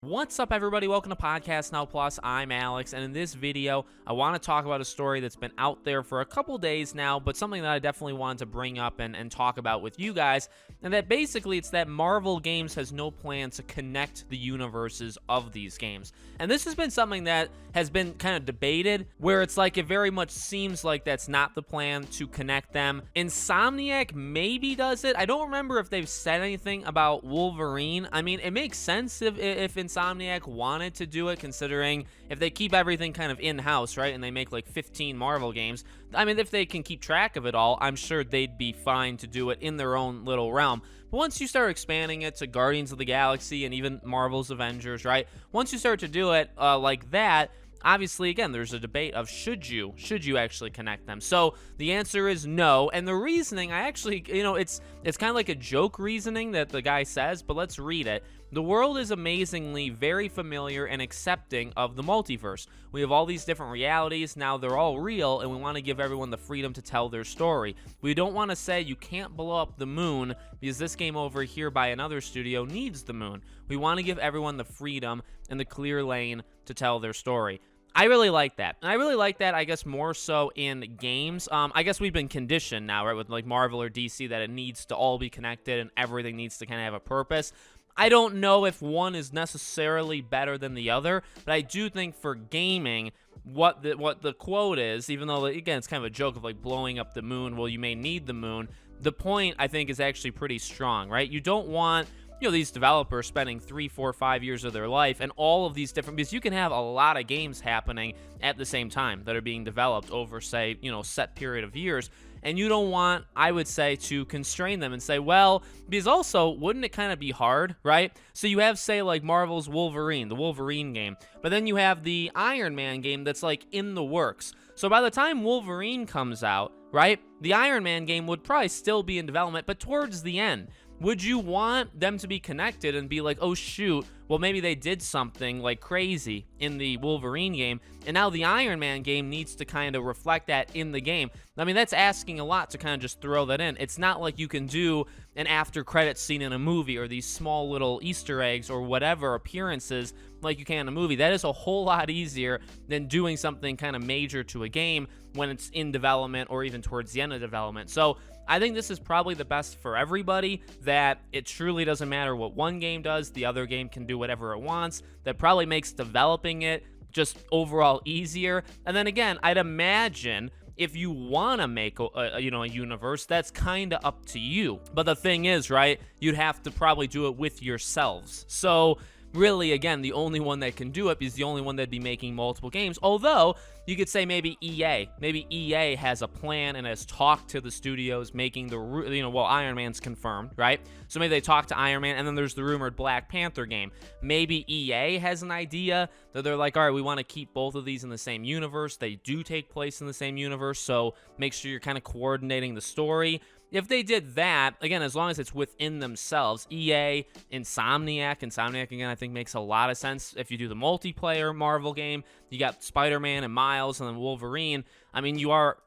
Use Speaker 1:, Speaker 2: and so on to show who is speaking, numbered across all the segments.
Speaker 1: What's up, everybody? Welcome to Podcast Now Plus. I'm Alex, and in this video, I want to talk about a story that's been out there for a couple days now, but something that I definitely wanted to bring up and talk about with you guys, and that basically it's that Marvel Games has no plan to connect the universes of these games. And this has been something that has been kind of debated, where it's like it very much seems like that's not the plan to connect them. Insomniac maybe does it. I don't remember if they've said anything about Wolverine. I mean, it makes sense if Insomniac wanted to do it, considering if they keep everything kind of in-house, right, and they make like 15 Marvel games, I mean, if they can keep track of it all, I'm sure they'd be fine to do it in their own little realm. But once you start expanding it to Guardians of the Galaxy and even Marvel's Avengers, right, once you start to do it like that, obviously, again, there's a debate of should you actually connect them. So the answer is no, and the reasoning, I actually, it's kind of like a joke reasoning that the guy says, but let's read it. The world is amazingly very familiar and accepting of the multiverse. We have all these different realities, now they're all real, and we want to give everyone the freedom to tell their story. We don't want to say you can't blow up the moon because this game over here by another studio needs the moon. We want to give everyone the freedom and the clear lane to tell their story. I really like that. And I really like that, I guess, more so in games. I guess we've been conditioned now, right, with like Marvel or DC, that it needs to all be connected and everything needs to kind of have a purpose. I don't know if one is necessarily better than the other, but I do think for gaming, what the quote is, even though, again, it's kind of a joke of like blowing up the moon, well, you may need the moon, the point, I think, is actually pretty strong, right? You don't want these developers spending 3, 4, 5 years of their life and all of these different, because you can have a lot of games happening at the same time that are being developed over, say, set period of years. And you don't want, I would say, to constrain them and say, well, because also, wouldn't it kind of be hard, right? So you have, say, like Marvel's Wolverine, the Wolverine game, but then you have the Iron Man game that's like in the works. So by the time Wolverine comes out, right, the Iron Man game would probably still be in development, but towards the end. Would you want them to be connected and be like, oh shoot, well maybe they did something like crazy in the Wolverine game, and now the Iron Man game needs to kind of reflect that in the game? I mean, that's asking a lot to kind of just throw that in. It's not like you can do an after credits scene in a movie or these small little Easter eggs or whatever appearances like you can in a movie. That is a whole lot easier than doing something kind of major to a game when it's in development or even towards the end of development. So I think this is probably the best for everybody, that it truly doesn't matter what one game does, the other game can do whatever it wants. That probably makes developing it just overall easier. And then again, I'd imagine if you want to make a universe, that's kind of up to you. But the thing is, right, you'd have to probably do it with yourselves. So really, again, the only one that can do it is the only one that'd be making multiple games. Although, you could say maybe EA. Maybe EA has a plan and has talked to the studios making the, well, Iron Man's confirmed, right? So maybe they talked to Iron Man, and then there's the rumored Black Panther game. Maybe EA has an idea that they're like, all right, we want to keep both of these in the same universe. They do take place in the same universe, so make sure you're kind of coordinating the story. If they did that, again, as long as it's within themselves, EA, Insomniac, again, I think makes a lot of sense. If you do the multiplayer Marvel game, you got Spider-Man and Miles and then Wolverine. I mean, you are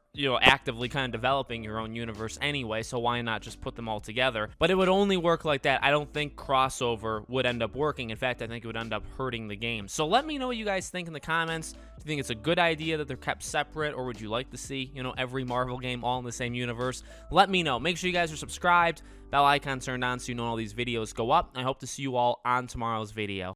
Speaker 1: actively kind of developing your own universe anyway, so why not just put them all together? But it would only work like that. I don't think crossover would end up working. In fact, I think it would end up hurting the game. So let me know what you guys think in the comments. Do you think it's a good idea that they're kept separate, or would you like to see, every Marvel game all in the same universe? Let me know. Make sure you guys are subscribed, bell icon turned on so you know all these videos go up. I hope to see you all on tomorrow's video.